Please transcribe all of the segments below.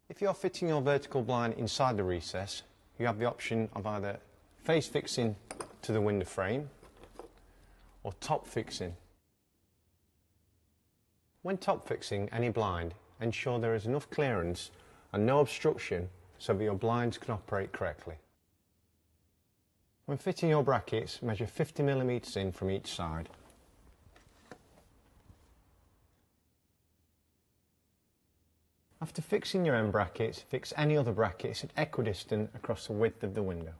If you're fitting your vertical blind inside the recess, you have the option of either face fixing to the window frame or top fixing. When top fixing any blind, ensure there is enough clearance and no obstruction so that your blinds can operate correctly. When fitting your brackets, measure 50mm in from each side. After fixing your end brackets, fix any other brackets at equidistant across the width of the window.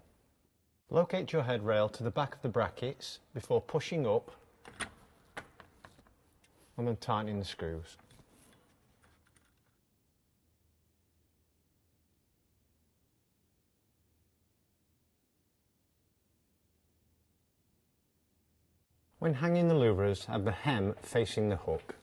Locate your head rail to the back of the brackets before pushing up and then tightening the screws. When hanging the louvers, have the hem facing the hook.